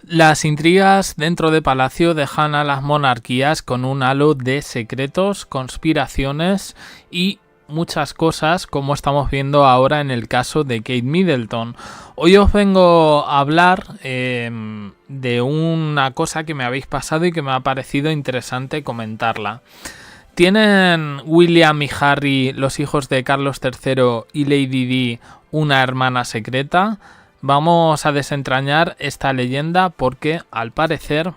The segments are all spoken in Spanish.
Las intrigas dentro de Palacio dejan a las monarquías con un halo de secretos, conspiraciones y muchas cosas, como estamos viendo ahora en el caso de Kate Middleton. Hoy os vengo a hablar de una cosa que me habéis pasado y que me ha parecido interesante comentarla. ¿Tienen William y Harry, los hijos de Carlos III y Lady Di, una hermana secreta? Vamos a desentrañar esta leyenda porque, al parecer,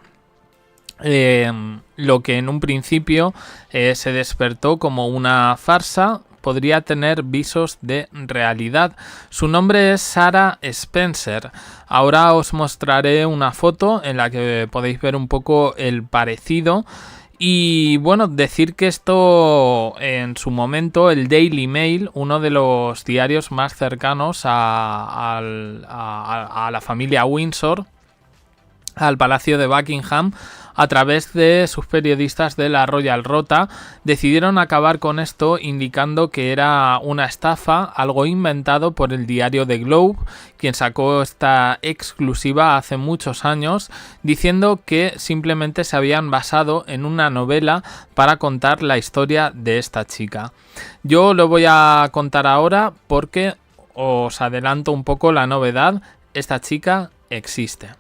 lo que en un principio se despertó como una farsa podría tener visos de realidad. Su nombre es Sarah Spencer. Ahora os mostraré una foto en la que podéis ver un poco el parecido. Y bueno, decir que esto en su momento, el Daily Mail, uno de los diarios más cercanos a la familia Windsor, al Palacio de Buckingham, a través de sus periodistas de la Royal Rota, decidieron acabar con esto indicando que era una estafa, algo inventado por el diario The Globe, quien sacó esta exclusiva hace muchos años, diciendo que simplemente se habían basado en una novela para contar la historia de esta chica. Yo lo voy a contar ahora porque os adelanto un poco la novedad: esta chica existe.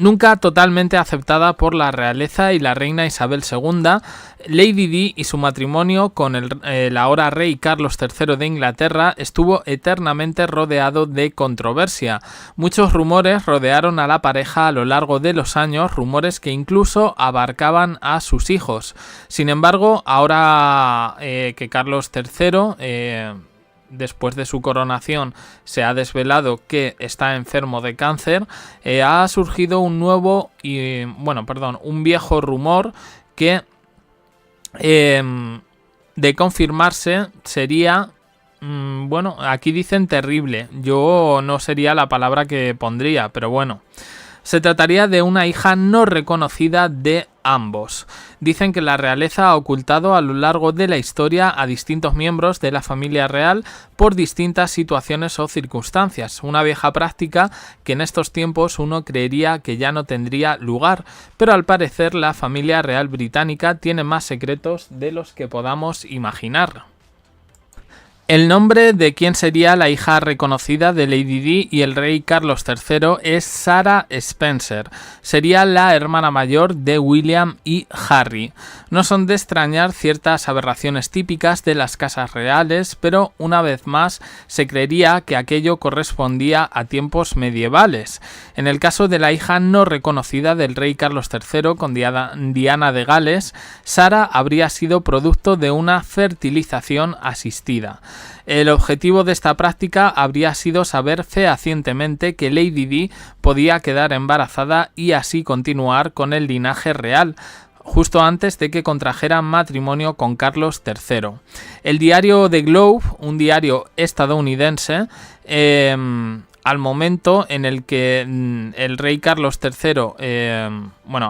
Nunca totalmente aceptada por la realeza y la reina Isabel II, Lady Di y su matrimonio con el ahora rey Carlos III de Inglaterra estuvo eternamente rodeado de controversia. Muchos rumores rodearon a la pareja a lo largo de los años, rumores que incluso abarcaban a sus hijos. Sin embargo, ahora que Carlos III... después de su coronación se ha desvelado que está enfermo de cáncer, ha surgido un viejo rumor que de confirmarse sería, aquí dicen terrible, yo no sería la palabra que pondría, pero bueno. Se trataría de una hija no reconocida de ambos. Dicen que la realeza ha ocultado a lo largo de la historia a distintos miembros de la familia real por distintas situaciones o circunstancias. Una vieja práctica que en estos tiempos uno creería que ya no tendría lugar, pero al parecer la familia real británica tiene más secretos de los que podamos imaginar. El nombre de quien sería la hija reconocida de Lady Di y el rey Carlos III es Sarah Spencer. Sería la hermana mayor de William y Harry. No son de extrañar ciertas aberraciones típicas de las casas reales, pero una vez más se creería que aquello correspondía a tiempos medievales. En el caso de la hija no reconocida del rey Carlos III con Diana de Gales, Sarah habría sido producto de una fertilización asistida. El objetivo de esta práctica habría sido saber fehacientemente que Lady Di podía quedar embarazada y así continuar con el linaje real, justo antes de que contrajera matrimonio con Carlos III. El diario The Globe, un diario estadounidense, al momento en el que el rey Carlos III,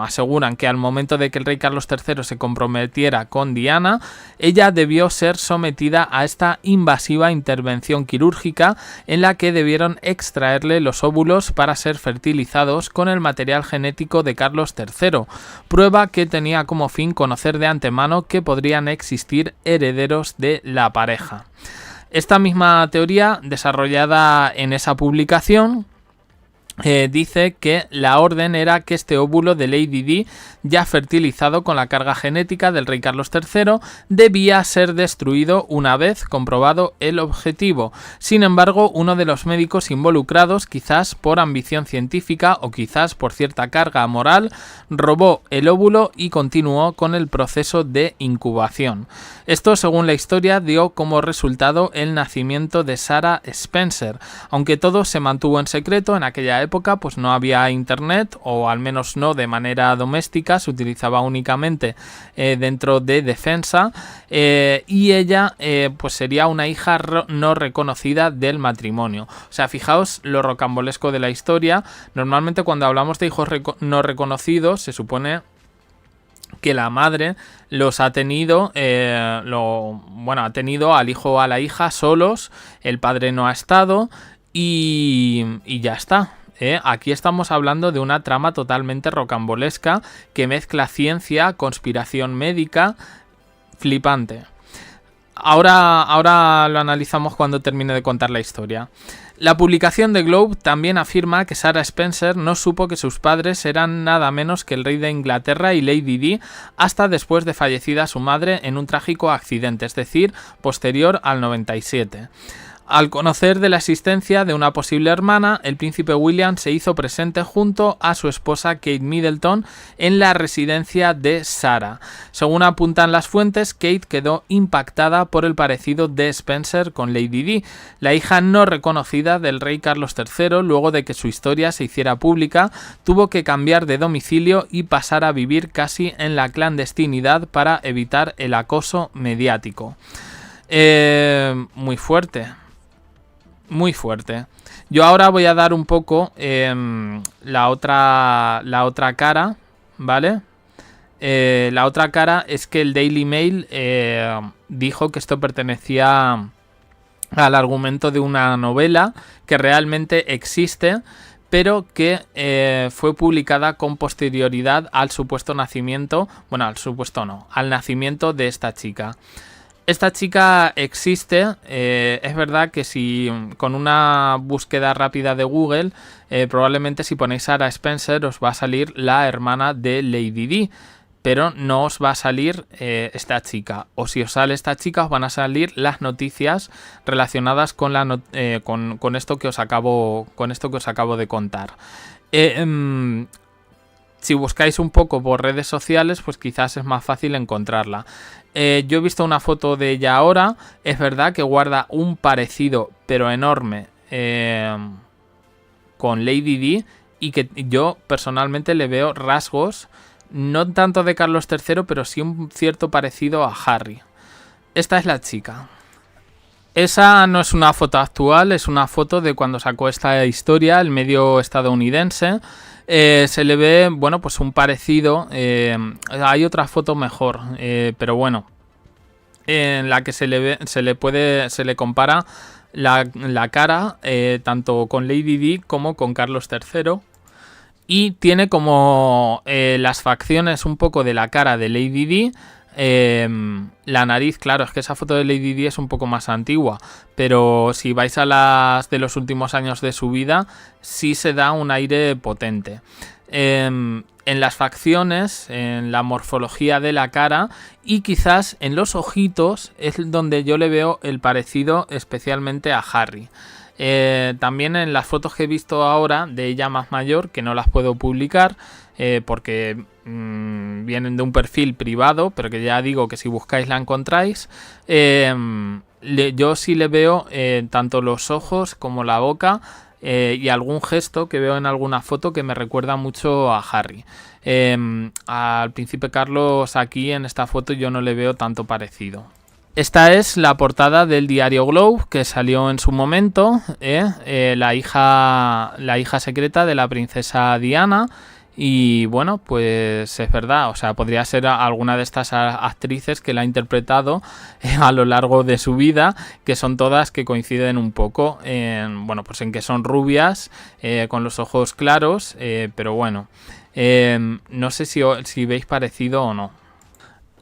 aseguran que al momento de que el rey Carlos III se comprometiera con Diana, ella debió ser sometida a esta invasiva intervención quirúrgica en la que debieron extraerle los óvulos para ser fertilizados con el material genético de Carlos III, prueba que tenía como fin conocer de antemano que podrían existir herederos de la pareja. Esta misma teoría, desarrollada en esa publicación, dice que la orden era que este óvulo de Lady Di, ya fertilizado con la carga genética del rey Carlos III, debía ser destruido una vez comprobado el objetivo. Sin embargo, uno de los médicos involucrados, quizás por ambición científica o quizás por cierta carga moral, robó el óvulo y continuó con el proceso de incubación. Esto, según la historia, dio como resultado el nacimiento de Sarah Spencer. Aunque todo se mantuvo en secreto en aquella época, pues no había internet, o al menos no de manera doméstica, se utilizaba únicamente dentro de defensa, y ella pues sería una hija no reconocida del matrimonio. O sea, fijaos lo rocambolesco de la historia. Normalmente cuando hablamos de hijos no reconocidos se supone que la madre los ha tenido, ha tenido al hijo o a la hija solos, el padre no ha estado y ya está. Aquí estamos hablando de una trama totalmente rocambolesca que mezcla ciencia, conspiración médica, flipante. Ahora lo analizamos cuando termine de contar la historia. La publicación de Globe también afirma que Sarah Spencer no supo que sus padres eran nada menos que el rey de Inglaterra y Lady Di hasta después de fallecida su madre en un trágico accidente, es decir, posterior al 97. Al conocer de la existencia de una posible hermana, el príncipe William se hizo presente junto a su esposa Kate Middleton en la residencia de Sarah. Según apuntan las fuentes, Kate quedó impactada por el parecido de Spencer con Lady Di, la hija no reconocida del rey Carlos III. Luego de que su historia se hiciera pública, tuvo que cambiar de domicilio y pasar a vivir casi en la clandestinidad para evitar el acoso mediático. Muy fuerte. Muy fuerte. Yo ahora voy a dar un poco la otra cara, ¿vale? La otra cara es que el Daily Mail dijo que esto pertenecía al argumento de una novela que realmente existe, pero que fue publicada con posterioridad al supuesto nacimiento, bueno, al supuesto no, al nacimiento de esta chica. Esta chica existe, es verdad que si con una búsqueda rápida de Google, probablemente si ponéis Sarah Spencer os va a salir la hermana de Lady Di, pero no os va a salir esta chica. O si os sale esta chica os van a salir las noticias relacionadas con esto que os acabo de contar. Si buscáis un poco por redes sociales, pues quizás es más fácil encontrarla. Yo he visto una foto de ella ahora. Es verdad que guarda un parecido, pero enorme, con Lady Di, y que yo personalmente le veo rasgos, no tanto de Carlos III, pero sí un cierto parecido a Harry. Esta es la chica. Esa no es una foto actual, es una foto de cuando sacó esta historia el medio estadounidense. Se le ve, bueno, pues un parecido. Hay otra foto mejor, pero bueno, en la que se le compara la cara tanto con Lady Di como con Carlos III. Y tiene como las facciones un poco de la cara de Lady Di. La nariz, claro, es que esa foto de Lady Di es un poco más antigua, pero si vais a las de los últimos años de su vida, sí se da un aire potente. En las facciones, en la morfología de la cara y quizás en los ojitos es donde yo le veo el parecido especialmente a Harry. También en las fotos que he visto ahora de ella más mayor, que no las puedo publicar porque vienen de un perfil privado, pero que ya digo que si buscáis la encontráis. Yo sí le veo tanto los ojos como la boca y algún gesto que veo en alguna foto que me recuerda mucho a Harry. Al príncipe Carlos aquí en esta foto yo no le veo tanto parecido. Esta es la portada del diario Globe que salió en su momento, la hija secreta de la princesa Diana. Y bueno, pues es verdad, o sea, podría ser alguna de estas actrices que la ha interpretado a lo largo de su vida, que son todas que coinciden un poco en, bueno, pues en que son rubias, con los ojos claros, pero bueno, no sé si veis parecido o no.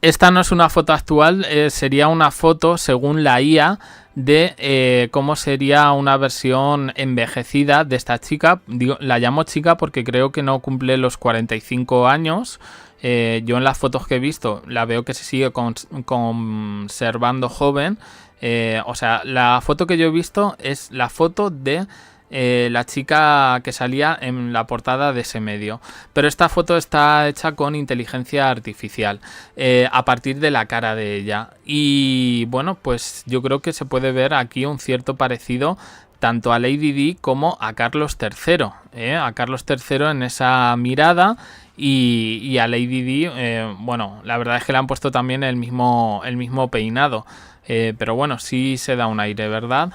Esta no es una foto actual, sería una foto según la IA de cómo sería una versión envejecida de esta chica. La llamo chica porque creo que no cumple los 45 años. Yo en las fotos que he visto la veo que se sigue conservando joven. O sea, la foto que yo he visto es la foto de la chica que salía en la portada de ese medio, pero esta foto está hecha con inteligencia artificial a partir de la cara de ella, y bueno, pues yo creo que se puede ver aquí un cierto parecido tanto a Lady Di como a Carlos III, a Carlos III en esa mirada, y a Lady Di, bueno, la verdad es que le han puesto también el mismo peinado, pero bueno, sí se da un aire, ¿verdad?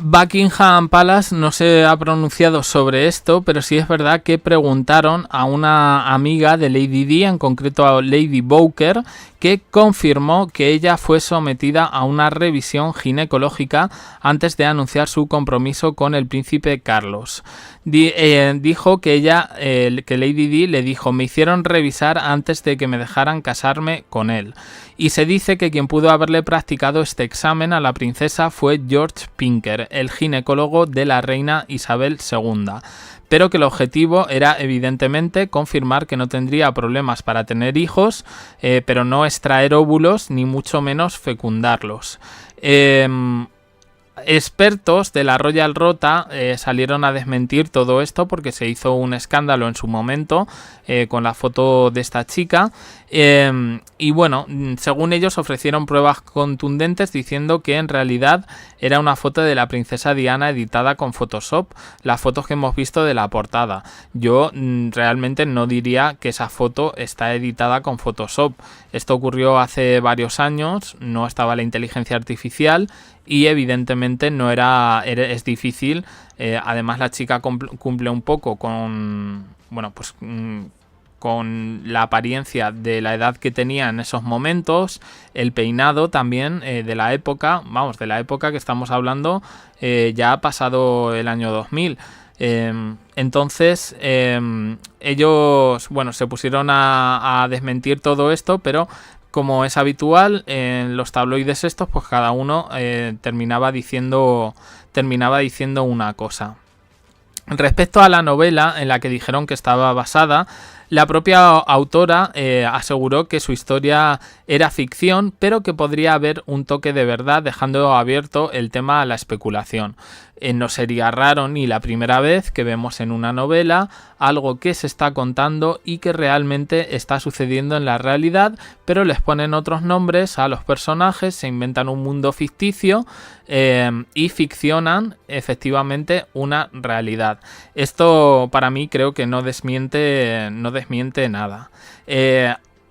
Buckingham Palace no se ha pronunciado sobre esto, pero sí es verdad que preguntaron a una amiga de Lady Di, en concreto a Lady Bowker, que confirmó que ella fue sometida a una revisión ginecológica antes de anunciar su compromiso con el príncipe Carlos. Dijo que que Lady Di le dijo: me hicieron revisar antes de que me dejaran casarme con él. Y se dice que quien pudo haberle practicado este examen a la princesa fue George Pinker, el ginecólogo de la reina Isabel II. Pero que el objetivo era evidentemente confirmar que no tendría problemas para tener hijos, pero no extraer óvulos ni mucho menos fecundarlos. Expertos de la Royal Rota salieron a desmentir todo esto porque se hizo un escándalo en su momento con la foto de esta chica, y bueno, según ellos ofrecieron pruebas contundentes diciendo que en realidad era una foto de la princesa Diana editada con Photoshop, las fotos que hemos visto de la portada. Yo realmente no diría que esa foto está editada con Photoshop. Esto ocurrió hace varios años, no estaba la inteligencia artificial y evidentemente no es difícil. Además la chica cumple un poco con, bueno, pues con la apariencia de la edad que tenía en esos momentos, el peinado también de la época, de la época que estamos hablando, ya ha pasado el año 2000. Entonces ellos, bueno, se pusieron a desmentir todo esto, pero como es habitual en los tabloides estos, pues cada uno terminaba diciendo una cosa. Respecto a la novela en la que dijeron que estaba basada, la propia autora aseguró que su historia era ficción, pero que podría haber un toque de verdad, dejando abierto el tema a la especulación. No sería raro ni la primera vez que vemos en una novela algo que se está contando y que realmente está sucediendo en la realidad, pero les ponen otros nombres a los personajes, se inventan un mundo ficticio y ficcionan efectivamente una realidad. Esto para mí creo que no desmiente nada.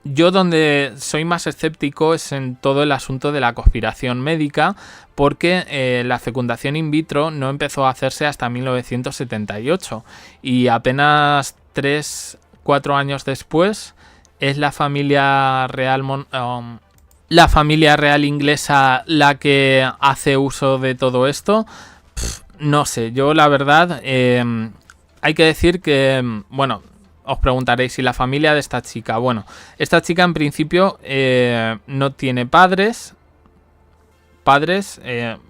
Yo donde soy más escéptico es en todo el asunto de la conspiración médica, porque la fecundación in vitro no empezó a hacerse hasta 1978 y apenas 3-4 años después es la familia real inglesa la que hace uso de todo esto. No sé, yo la verdad hay que decir que, bueno, os preguntaréis si la familia de esta chica. Bueno, esta chica en principio no tiene padres.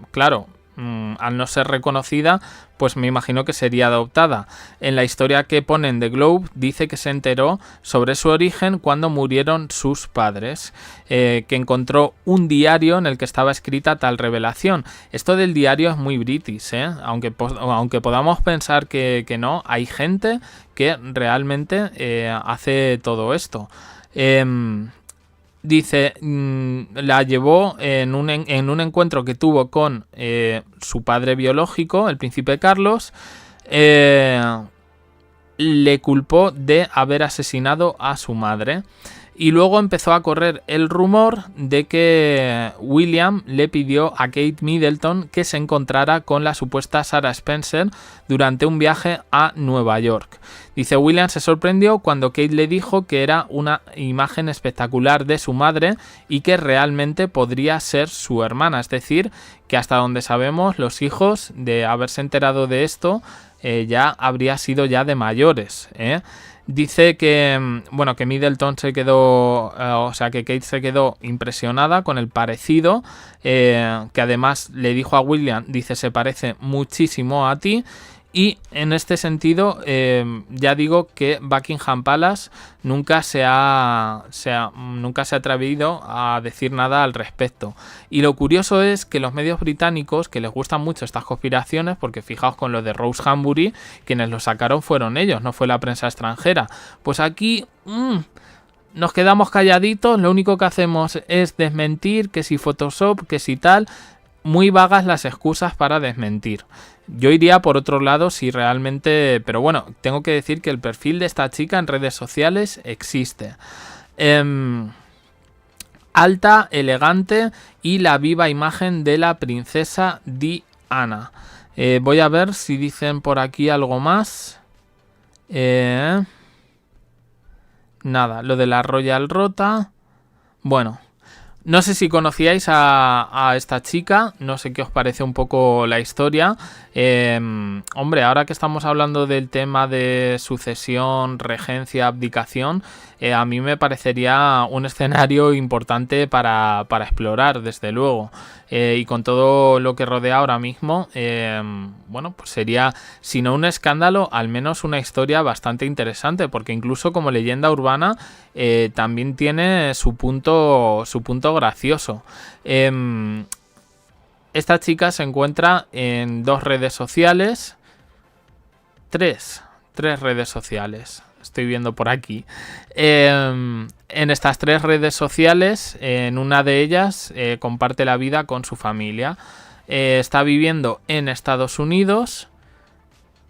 Claro, al no ser reconocida, pues me imagino que sería adoptada. En la historia que ponen de Globe dice que se enteró sobre su origen cuando murieron sus padres, que encontró un diario en el que estaba escrita tal revelación. Esto del diario es muy british, aunque podamos pensar que no, hay gente que realmente hace todo esto. Dice, la llevó en un encuentro que tuvo con su padre biológico, el príncipe Carlos. Le culpó de haber asesinado a su madre. Y luego empezó a correr el rumor de que William le pidió a Kate Middleton que se encontrara con la supuesta Sarah Spencer durante un viaje a Nueva York. Dice, William se sorprendió cuando Kate le dijo que era una imagen espectacular de su madre y que realmente podría ser su hermana. Es decir, que hasta donde sabemos, los hijos, de haberse enterado de esto, ya habría sido ya de mayores, Dice que, bueno, que Middleton se quedó, que Kate se quedó impresionada con el parecido, que además le dijo a William, dice, se parece muchísimo a ti. Y en este sentido, ya digo que Buckingham Palace nunca se ha atrevido a decir nada al respecto. Y lo curioso es que los medios británicos, que les gustan mucho estas conspiraciones, porque fijaos con lo de Rose Hambury, quienes lo sacaron fueron ellos, no fue la prensa extranjera. Pues aquí nos quedamos calladitos, lo único que hacemos es desmentir, que si Photoshop, que si tal. Muy vagas las excusas para desmentir. Yo iría por otro lado si realmente... Pero bueno, tengo que decir que el perfil de esta chica en redes sociales existe. Alta, elegante y la viva imagen de la princesa Diana. Voy a ver si dicen por aquí algo más. Nada, lo de la Royal Rota. Bueno, no sé si conocíais a esta chica, no sé qué os parece un poco la historia. Hombre, ahora que estamos hablando del tema de sucesión, regencia, abdicación, a mí me parecería un escenario importante para explorar, desde luego. Y con todo lo que rodea ahora mismo, bueno, pues sería, si no un escándalo, al menos una historia bastante interesante, porque incluso como leyenda urbana también tiene su punto gracioso. Esta chica se encuentra en dos redes sociales, tres redes sociales. Estoy viendo por aquí. En estas tres redes sociales, en una de ellas comparte la vida con su familia. Está viviendo en Estados Unidos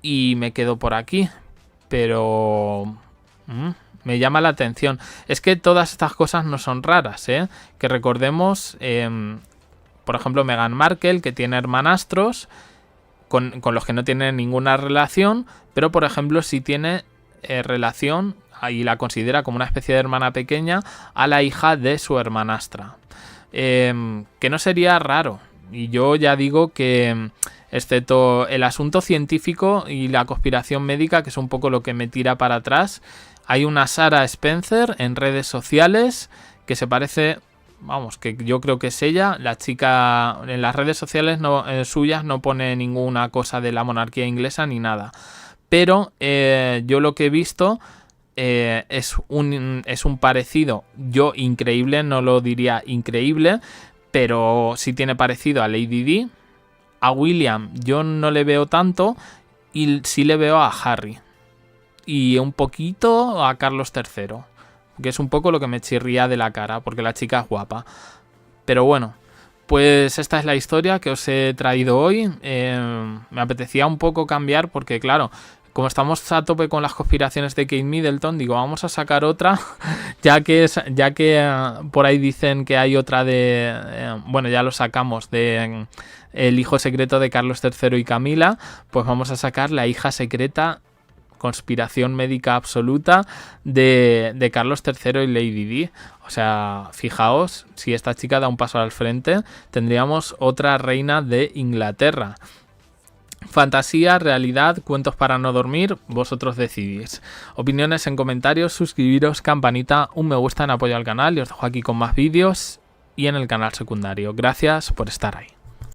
y me quedo por aquí. Pero me llama la atención. Es que todas estas cosas no son raras, ¿eh? Que recordemos, por ejemplo, Meghan Markle, que tiene hermanastros con los que no tiene ninguna relación, pero por ejemplo sí tiene relación y la considera como una especie de hermana pequeña a la hija de su hermanastra, que no sería raro. Y yo ya digo que, excepto el asunto científico y la conspiración médica, que es un poco lo que me tira para atrás, hay una Sarah Spencer en redes sociales que se parece, vamos, que yo creo que es ella. La chica en las redes sociales suyas no pone ninguna cosa de la monarquía inglesa ni nada. Pero yo lo que he visto es un parecido, yo increíble, no lo diría increíble, pero sí tiene parecido a Lady Di. A William yo no le veo tanto y sí le veo a Harry. Y un poquito a Carlos III, que es un poco lo que me chirría de la cara, porque la chica es guapa. Pero bueno, pues esta es la historia que os he traído hoy. Me apetecía un poco cambiar porque, claro, como estamos a tope con las conspiraciones de Kate Middleton, digo, vamos a sacar otra, ya que por ahí dicen que hay otra de... bueno, ya lo sacamos, de el hijo secreto de Carlos III y Camila, pues vamos a sacar la hija secreta, conspiración médica absoluta de Carlos III y Lady Di. O sea, fijaos, si esta chica da un paso al frente, tendríamos otra reina de Inglaterra. Fantasía, realidad, cuentos para no dormir, vosotros decidís. Opiniones en comentarios, suscribiros, campanita, un me gusta en apoyo al canal y os dejo aquí con más vídeos y en el canal secundario. Gracias por estar ahí.